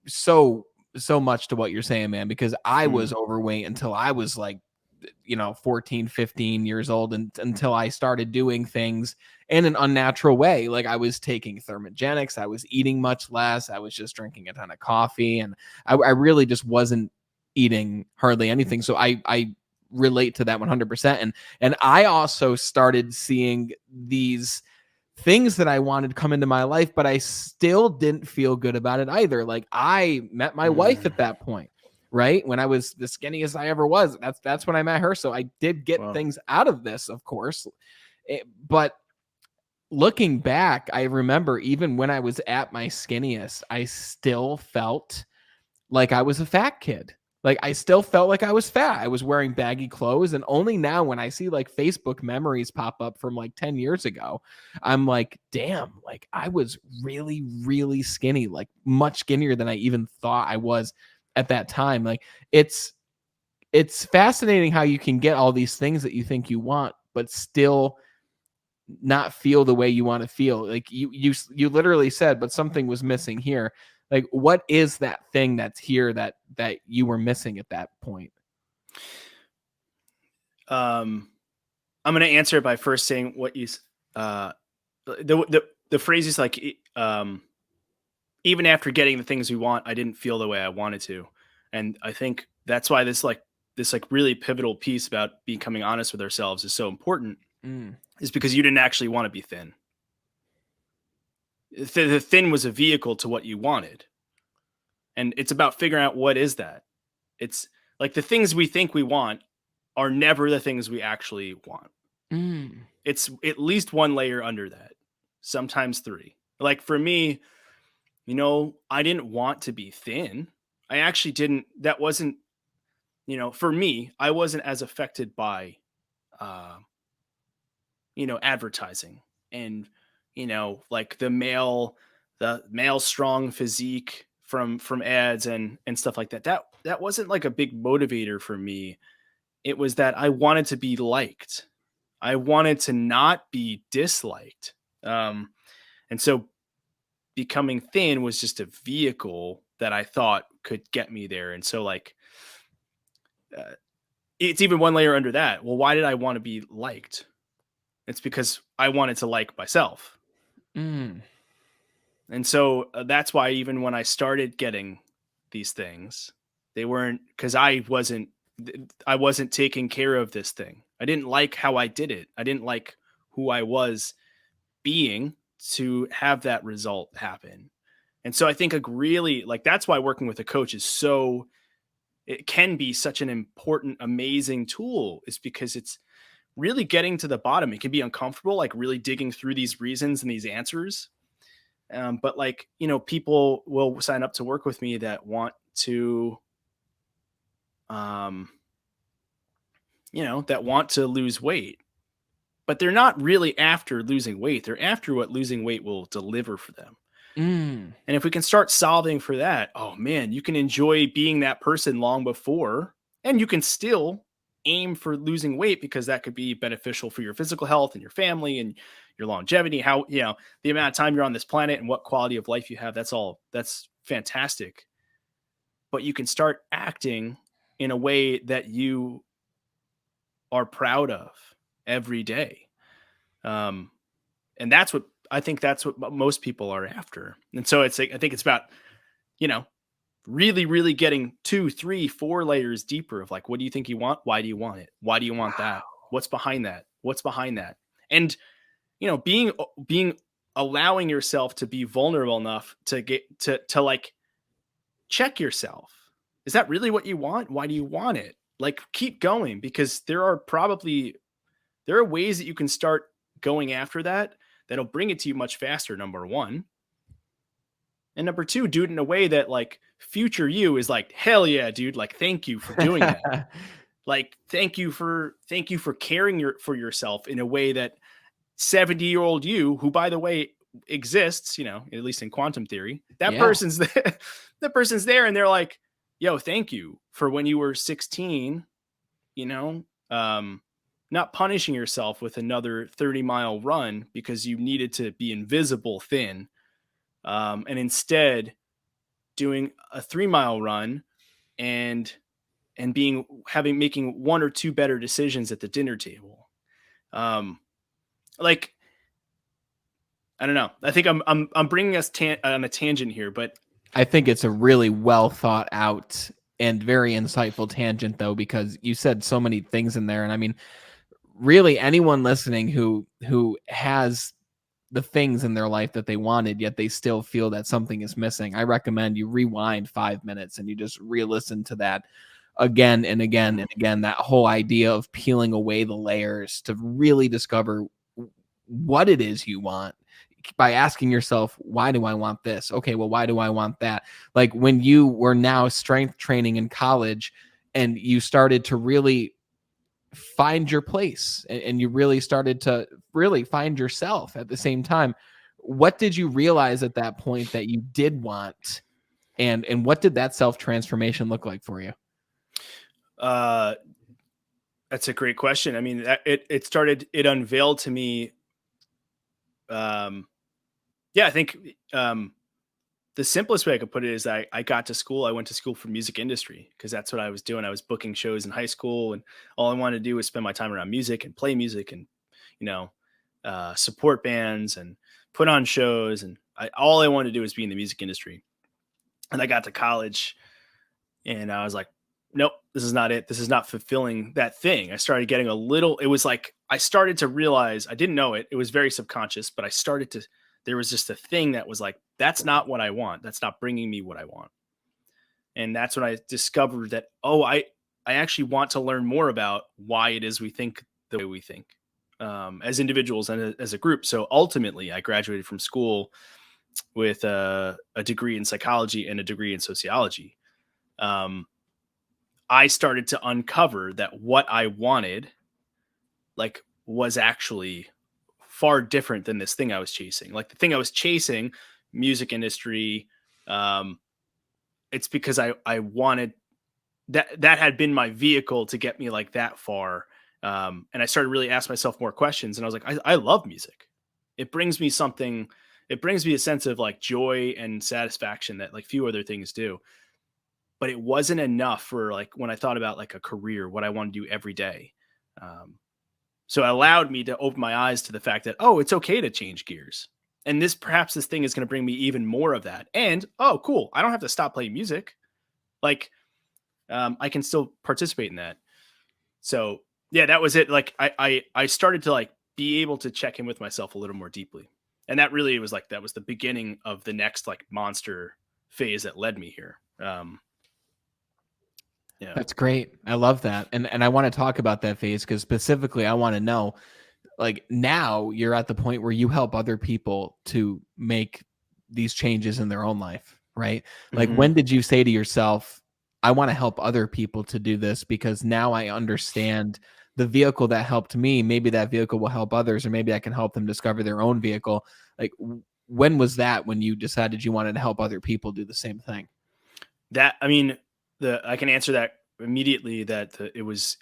so much to what you're saying, man, because I was overweight until I was like, 14, 15 years old, and until I started doing things in an unnatural way. Like I was taking thermogenics, I was eating much less, I was just drinking a ton of coffee, and I really just wasn't eating hardly anything. So I relate to that 100%. And I also started seeing these things that I wanted come into my life, but I still didn't feel good about it either. Like I met my wife at that point, right? When I was the skinniest I ever was. That's when I met her. So I did get things out of this, of course. But looking back, I remember even when I was at my skinniest, I still felt like I was a fat kid. Like I still felt like I was fat. I was wearing baggy clothes. And only now when I see like Facebook memories pop up from like 10 years ago, I'm like, damn, like I was really, really skinny, like much skinnier than I even thought I was at that time. Like it's fascinating how you can get all these things that you think you want, but still not feel the way you want to feel. Like you literally said, but something was missing here. Like, what is that thing that's here that you were missing at that point? I'm going to answer it by first saying what you, the phrase is like, even after getting the things we want, I didn't feel the way I wanted to. And I think that's why this really pivotal piece about becoming honest with ourselves is so important, is because you didn't actually want to be thin. The thin was a vehicle to what you wanted. And it's about figuring out what is that. It's like the things we think we want are never the things we actually want. It's at least one layer under that, sometimes three. Like for me, I didn't want to be thin. I actually didn't. That wasn't, for me, I wasn't as affected by, advertising and, like the male strong physique from ads and stuff like that. That wasn't like a big motivator for me. It was that I wanted to be liked. I wanted to not be disliked. And so becoming thin was just a vehicle that I thought could get me there. And so like, it's even one layer under that. Well, why did I want to be liked? It's because I wanted to like myself. And so that's why even when I started getting these things, they weren't, because I wasn't taking care of this thing. I didn't like how I did it. I didn't like who I was being to have that result happen. And so I think like really like that's why working with a coach it can be such an important, amazing tool, is because it's really getting to the bottom. It can be uncomfortable, like really digging through these reasons and these answers. But like, people will sign up to work with me that want to, that want to lose weight, but they're not really after losing weight. They're after what losing weight will deliver for them. And if we can start solving for that, oh man, you can enjoy being that person long before, and you can still aim for losing weight because that could be beneficial for your physical health and your family and your longevity, how, the amount of time you're on this planet and what quality of life you have. That's fantastic. But you can start acting in a way that you are proud of every day. And that's what I think that's what most people are after. And so it's like, I think it's about, really, really getting 2, 3, 4 layers deeper of like, what do you think you want? Why do you want it? Why do you want that? What's behind that? What's behind that? And, being allowing yourself to be vulnerable enough to get to like check yourself. Is that really what you want? Why do you want it? Like, keep going, because there are ways that you can start going after that'll bring it to you much faster, number one. And number two, do it in a way that like future you is like, hell yeah, dude. Like, thank you for doing that. Like, thank you for caring for yourself in a way that 70-year-old you, who by the way exists, at least in quantum theory, that person's there, the person's there, and they're like, yo, thank you for when you were 16, not punishing yourself with another 30-mile run because you needed to be invisible thin. And instead doing a 3-mile run and making 1 or 2 better decisions at the dinner table. Like, I don't know. I think I'm bringing us on a tangent here, but I think it's a really well thought out and very insightful tangent, though, because you said so many things in there. And I mean, really, anyone listening who has the things in their life that they wanted, yet they still feel that something is missing, I recommend you rewind 5 minutes and you just re-listen to that again and again and again. That whole idea of peeling away the layers to really discover what it is you want by asking yourself, why do I want this? Okay, well, why do I want that? Like when you were now strength training in college and you started to really find your place and you really started to really find yourself at the same time, what did you realize at that point that you did want? And what did that self-transformation look like for you? That's a great question. I mean, it unveiled to me, I think the simplest way I could put it is I went to school for music industry because that's what I was doing. I was booking shows in high school, and all I wanted to do was spend my time around music and play music and, support bands and put on shows. And all I wanted to do was be in the music industry. And I got to college and I was like, nope, this is not it. This is not fulfilling that thing. I started getting it was like, I started to realize, I didn't know it. It was very subconscious, but there was just a thing that was like, that's not what I want. That's not bringing me what I want. And that's when I discovered that, I actually want to learn more about why it is we think the way we think, as individuals and as a group. So ultimately I graduated from school with a degree in psychology and a degree in sociology. I started to uncover that what I wanted was actually far different than this thing I was chasing. Like the thing I was chasing, music industry, it's because I wanted that had been my vehicle to get me like that far. And I started really asking myself more questions, and I was like, I love music. It brings me a sense of like joy and satisfaction that like few other things do. But it wasn't enough for like when I thought about like a career, what I want to do every day. So it allowed me to open my eyes to the fact that, it's okay to change gears. And perhaps this thing is going to bring me even more of that. And, cool, I don't have to stop playing music. Like, I can still participate in that. So yeah, that was it. Like I started to like be able to check in with myself a little more deeply. And that really was like, that was the beginning of the next like monster phase that led me here. Yeah. That's great. I love that. And I want to talk about that phase because specifically I want to know, like, now you're at the point where you help other people to make these changes in their own life, right? Like, when did you say to yourself, I want to help other people to do this because now I understand the vehicle that helped me. Maybe that vehicle will help others, or maybe I can help them discover their own vehicle. Like, when was that when you decided you wanted to help other people do the same thing? I can answer that immediately. That it was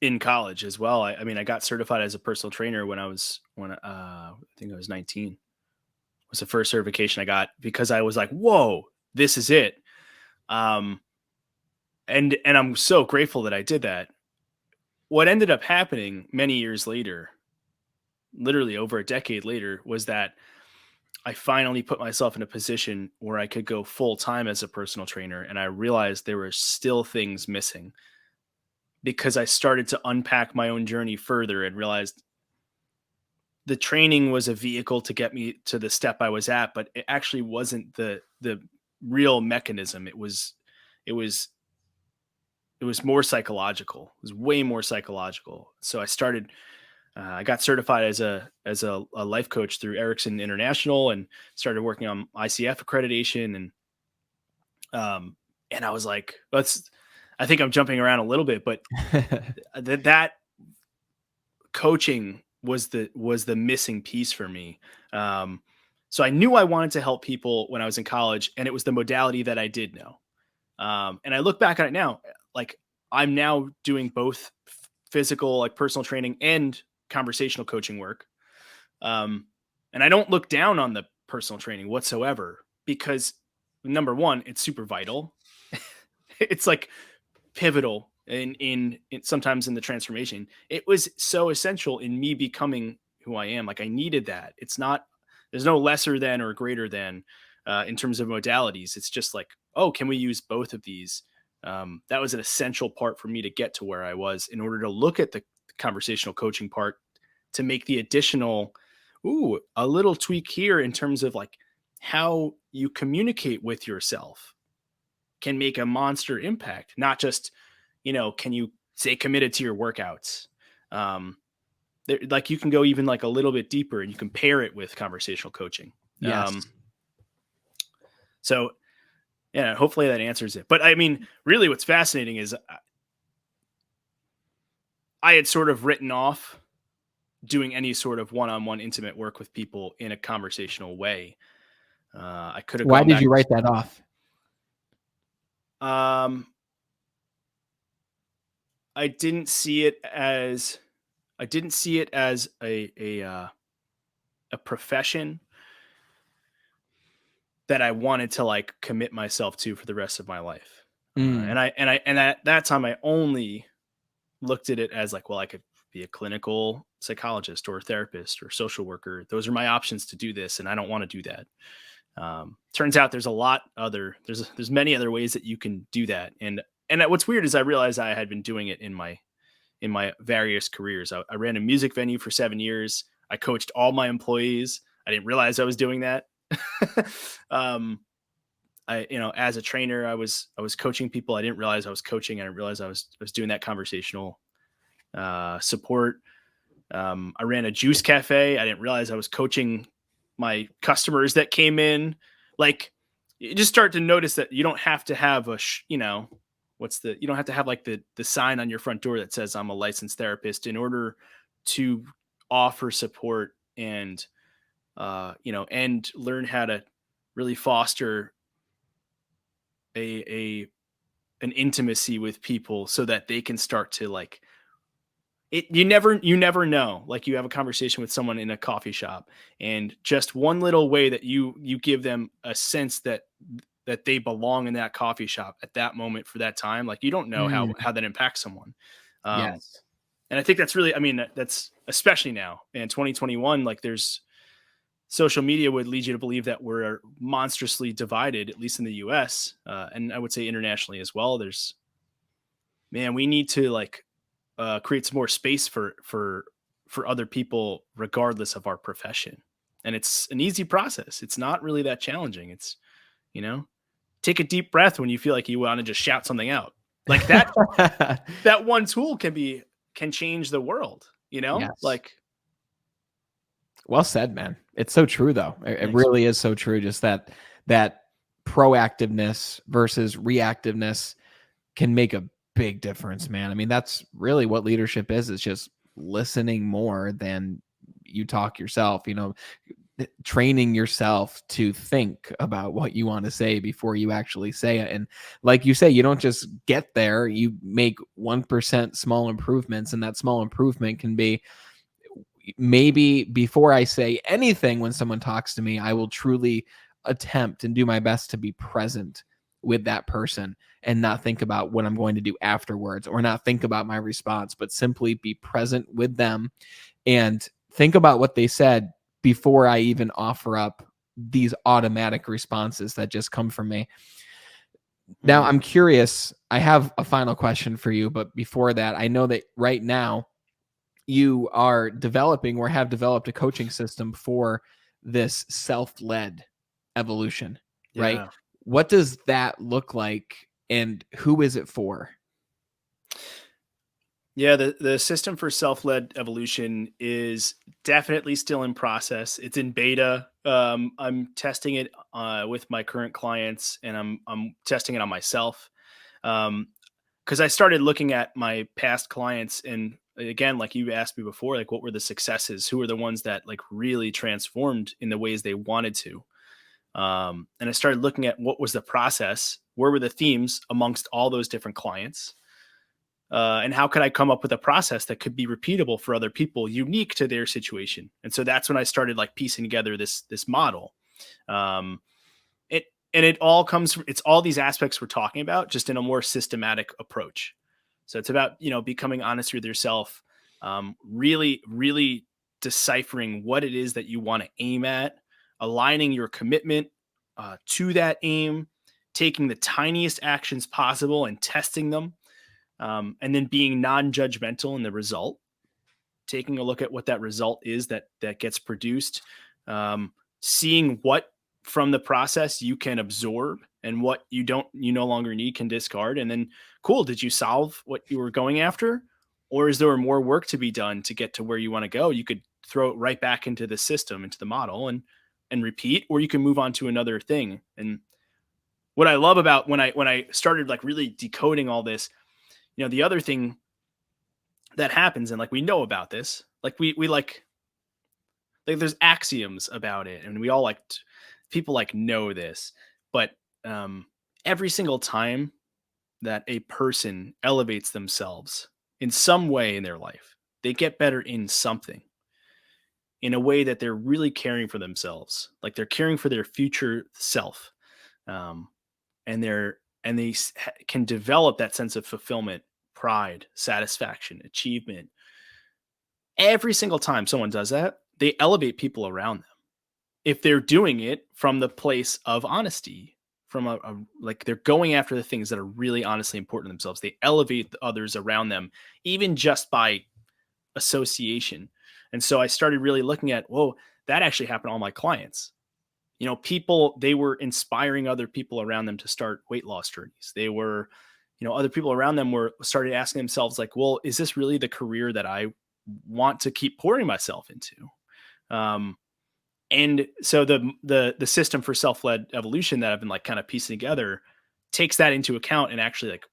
in college as well. I mean, I got certified as a personal trainer when I think I was 19. It was the first certification I got because I was like, whoa, this is it. And I'm so grateful that I did that. What ended up happening many years later, literally over a decade later, was that I finally put myself in a position where I could go full time as a personal trainer. And I realized there were still things missing because I started to unpack my own journey further and realized the training was a vehicle to get me to the step I was at, but it actually wasn't the real mechanism. It was more psychological. It was way more psychological. So I got certified as a life coach through Erickson International and started working on ICF accreditation. And I was like, I think I'm jumping around a little bit, but that coaching was the missing piece for me. So I knew I wanted to help people when I was in college, and it was the modality that I did know. And I look back on it now, like I'm now doing both physical, like personal training and conversational coaching work. And I don't look down on the personal training whatsoever because number one, it's super vital. It's like pivotal in sometimes in the transformation. It was so essential in me becoming who I am. Like I needed that. There's no lesser than or greater than in terms of modalities. It's just like, oh, can we use both of these? That was an essential part for me to get to where I was in order to look at the conversational coaching part to make the additional, a little tweak here in terms of like how you communicate with yourself can make a monster impact. Not just, can you stay committed to your workouts? Like you can go even like a little bit deeper and you can pair it with conversational coaching. Yes. So yeah, hopefully that answers it. But I mean, really what's fascinating is I had sort of written off doing any sort of one-on-one intimate work with people in a conversational way. I could have. Why did you write that off? I didn't see it as a profession that I wanted to like commit myself to for the rest of my life. And at that time I only looked at it as like, well, I could be a clinical psychologist or a therapist or social worker. Those are my options to do this. And I don't want to do that. Turns out there's there's many other ways that you can do that. And what's weird is I realized I had been doing it in my various careers. I ran a music venue for 7 years. I coached all my employees. I didn't realize I was doing that. As a trainer, I was coaching people. I didn't realize I was coaching. I didn't realize I was doing that conversational support. I ran a juice cafe. I didn't realize I was coaching my customers that came in. Like, you just start to notice that you don't have to have you don't have to have like the sign on your front door that says I'm a licensed therapist in order to offer support and and learn how to really foster an intimacy with people so that they can start to like it. You never know. Like you have a conversation with someone in a coffee shop and just one little way that you give them a sense that they belong in that coffee shop at that moment for that time. Like you don't know how that impacts someone. Yes. And I think that's really, that's especially now in 2021, like there's social media would lead you to believe that we're monstrously divided, at least in the US. And I would say internationally as well. We need to like create some more space for other people, regardless of our profession. And it's an easy process. It's not really that challenging. It's, take a deep breath when you feel like you want to just shout something out like that. That one tool can change the world, Yes. like. Well said, man. It's so true though. It really is so true. Just that proactiveness versus reactiveness can make a big difference, man. I mean, that's really what leadership is. It's just listening more than you talk yourself. training yourself to think about what you want to say before you actually say it. And like you say, you don't just get there, you make 1% small improvements, and that small improvement can be, maybe before I say anything when someone talks to me, I will truly attempt and do my best to be present with that person and not think about what I'm going to do afterwards, or not think about my response, but simply be present with them and think about what they said before I even offer up these automatic responses that just come from me. Now, I'm curious. I have a final question for you, but before that, I know that right now you are developing or have developed a coaching system for this self-led evolution, right? Yeah. What does that look like, and who is it for? Yeah, the system for self-led evolution is definitely still in process. It's in beta. I'm testing it with my current clients, and I'm testing it on myself. Because I started looking at my past clients, and again, like you asked me before, like what were the successes? Who were the ones that like really transformed in the ways they wanted to? And I started looking at what was the process, where were the themes amongst all those different clients, and how could I come up with a process that could be repeatable for other people, unique to their situation. And so that's when I started like piecing together this model. Um, it all comes from, it's all these aspects we're talking about, just in a more systematic approach. So it's about, becoming honest with yourself, really deciphering what it is that you want to aim at, aligning your commitment to that aim, taking the tiniest actions possible and testing them, and then being non-judgmental in the result, taking a look at what that result is that gets produced, seeing what from the process you can absorb and what you no longer need can discard. And then, cool, did you solve what you were going after, or is there more work to be done to get to where you want to go? You could throw it right back into the system, into the model, and repeat, or you can move on to another thing. And what I love about when I started like really decoding all this, the other thing that happens, and like we know about this, like we like there's axioms about it, and we all like people like know this, but um every single time that a person elevates themselves in some way in their life, they get better in something, in a way that they're really caring for themselves, like they're caring for their future self, um and they can develop that sense of fulfillment, pride, satisfaction, achievement. Every single time someone does that, they elevate people around them. If they're doing it from the place of honesty, from like they're going after the things that are really honestly important to themselves, they elevate the others around them, even just by association. And so I started really looking at, whoa, that actually happened to all my clients. People, they were inspiring other people around them to start weight loss journeys. They were, other people around them were started asking themselves, like, well, is this really the career that I want to keep pouring myself into? Um, and so the system for self-led evolution that I've been like kind of piecing together takes that into account, and actually like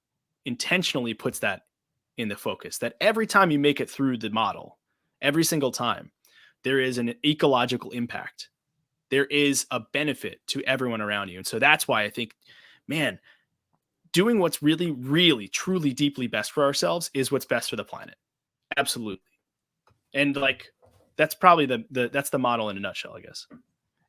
intentionally puts that in the focus, that every time you make it through the model, every single time, there is an ecological impact. There is a benefit to everyone around you. And so that's why I think, man, doing what's really, really, truly, deeply best for ourselves is what's best for the planet. Absolutely. And like, that's probably that's the model in a nutshell, I guess.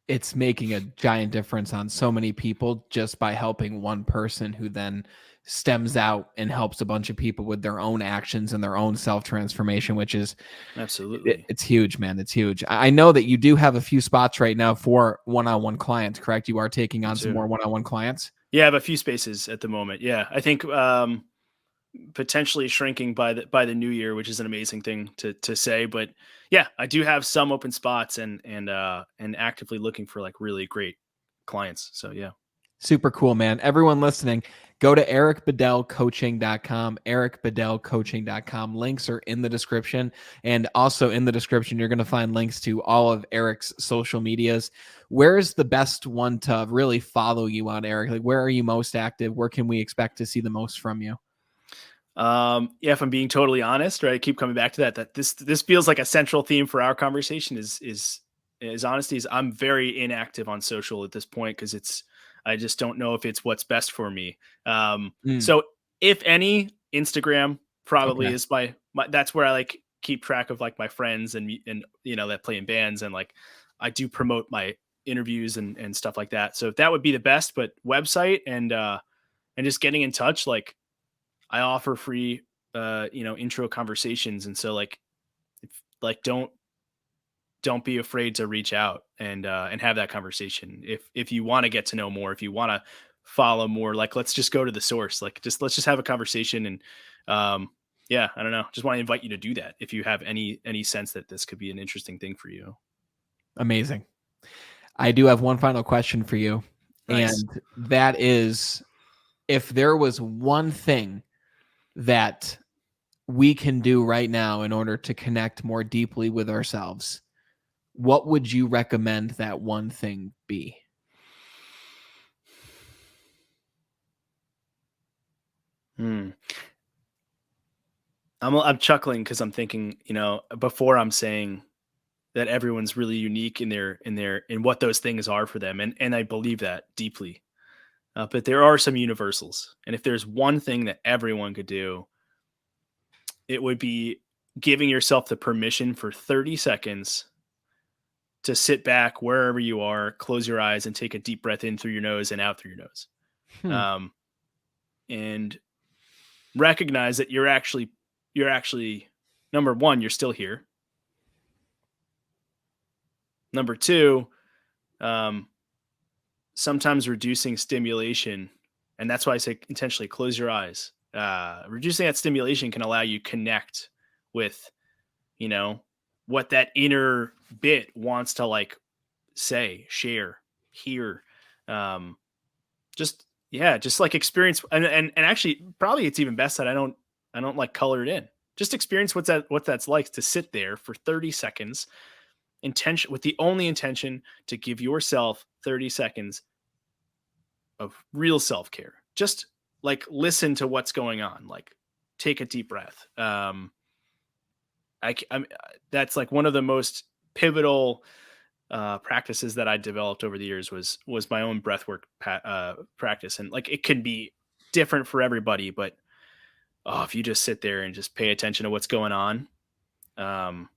It's making a giant difference on so many people just by helping one person, who then stems out and helps a bunch of people with their own actions and their own self-transformation, which is, Absolutely. it's huge, man. It's huge. I know that you do have a few spots right now for one-on-one clients, correct? You are taking on some more one-on-one clients? Yeah, I have a few spaces at the moment. Yeah, I think potentially shrinking by the new year, which is an amazing thing to say. But yeah, I do have some open spots, and actively looking for like really great clients. So yeah. Super cool, man. Everyone listening, go to ericbedellcoaching.com, ericbedellcoaching.com. Links are in the description. And also in the description, you're going to find links to all of Eric's social medias. Where's the best one to really follow you on, Eric? Like, where are you most active? Where can we expect to see the most from you? Yeah, if I'm being totally honest, right, I keep coming back to that this feels like a central theme for our conversation is is honesty, is I'm very inactive on social at this point because I just don't know if it's what's best for me. Mm, So if any, Instagram probably okay. is my that's where I like keep track of like my friends and that play in bands, and like I do promote my interviews and stuff like that. So that would be the best. But website and just getting in touch, like I offer free intro conversations, and so like if, like don't be afraid to reach out and have that conversation. If you want to get to know more, if you want to follow more, like let's just go to the source. Like let's just have a conversation. And yeah, I don't know. Just want to invite you to do that if you have any sense that this could be an interesting thing for you. Amazing. I do have one final question for you. Nice. And that is, if there was one thing that we can do right now in order to connect more deeply with ourselves, what would you recommend that one thing be? Hmm. I'm chuckling because I'm thinking, before I'm saying that everyone's really unique in what those things are for them, and I believe that deeply. But there are some universals, and if there's one thing that everyone could do, it would be giving yourself the permission for 30 seconds to sit back wherever you are, close your eyes, and take a deep breath in through your nose and out through your nose, Hmm. um, and recognize that you're actually number one, you're still here. Number two, um, sometimes reducing stimulation, and that's why I say intentionally close your eyes. Reducing that stimulation can allow you connect with, you know, what that inner bit wants to like say, share, hear. Um, just yeah, just like experience and actually probably it's even best that I don't like color it in. Just experience what that's like to sit there for 30 seconds intention with the only intention to give yourself 30 seconds of real self-care. Just like listen to what's going on, like take a deep breath. I'm that's like one of the most pivotal practices that I developed over the years was my own breathwork practice, and like it can be different for everybody, but if you just sit there and just pay attention to what's going on, um,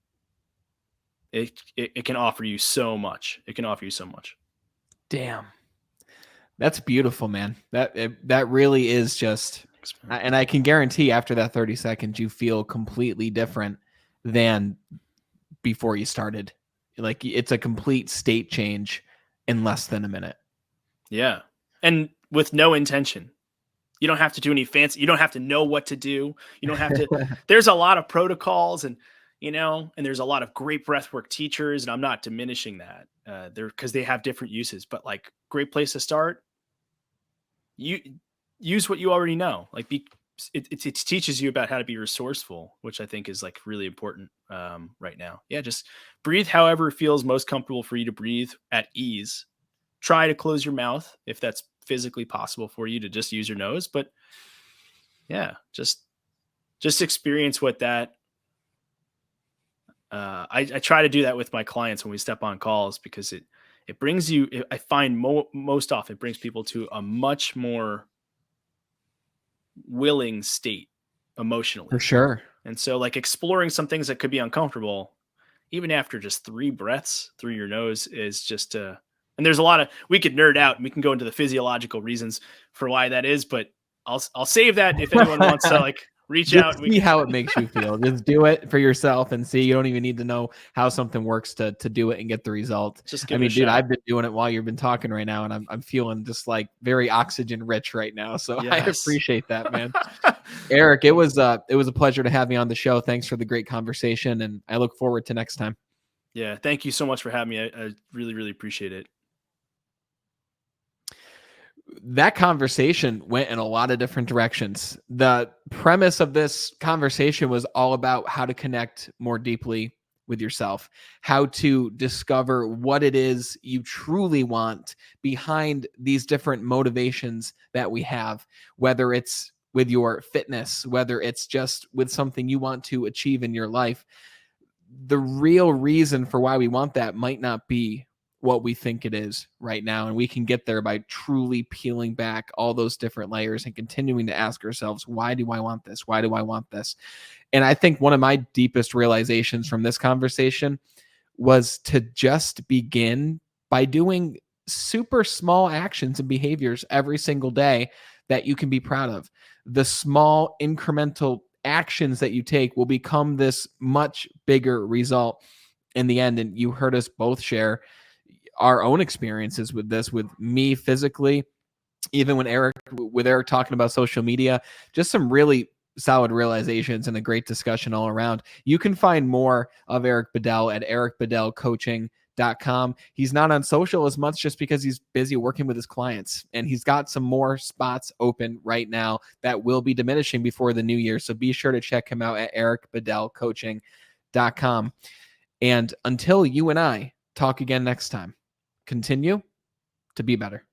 it can offer you so much. It can offer you so much. Damn. That's beautiful, man. That really is just, Thanks, man. and I can guarantee after that 30 seconds, you feel completely different than before you started. Like it's a complete state change in less than a minute. Yeah, and with no intention. You don't have to do any fancy. You don't have to know what to do. You don't have to. There's a lot of protocols, and there's a lot of great breathwork teachers, and I'm not diminishing that. They're because they have different uses, but like great place to start. You use what you already know. Like it teaches you about how to be resourceful, which I think is like really important right now. Yeah, just breathe however feels most comfortable for you to breathe at ease. Try to close your mouth if that's physically possible for you to just use your nose, but yeah, just experience what that I try to do that with my clients when we step on calls because it brings you I find most often it brings people to a much more willing state For emotionally. sure. And so like exploring some things that could be uncomfortable even after just 3 breaths through your nose is just and there's a lot of we could nerd out and we can go into the physiological reasons for why that is, but I'll save that if anyone wants to like reach out Just and we see can how it makes you feel. Just do it for yourself and see. You don't even need to know how something works to do it and get the result. just I give it a mean, dude, shot. I've been doing it while you've been talking right now, and I'm feeling just like very oxygen rich right now. So I Yes. appreciate that, man. Eric, it was a pleasure to have you on the show. Thanks for the great conversation, and I look forward to next time. Yeah, thank you so much for having me. I really, really appreciate it. That conversation went in a lot of different directions. The premise of this conversation was all about how to connect more deeply with yourself, how to discover what it is you truly want behind these different motivations that we have, whether it's with your fitness, whether it's just with something you want to achieve in your life. the real reason for why we want that might not be what we think it is right now. And we can get there by truly peeling back all those different layers and continuing to ask ourselves, why do I want this? Why do I want this? And I think one of my deepest realizations from this conversation was to just begin by doing super small actions and behaviors every single day that you can be proud of. The small incremental actions that you take will become this much bigger result in the end. And you heard us both share our own experiences with this, with me physically, even when Eric talking about social media, just some really solid realizations and a great discussion all around. You can find more of Eric Bedell at ericbedellcoaching.com. He's not on social as much just because he's busy working with his clients, and he's got some more spots open right now that will be diminishing before the new year. So be sure to check him out at ericbedellcoaching.com. And until you and I talk again next time, continue to be better.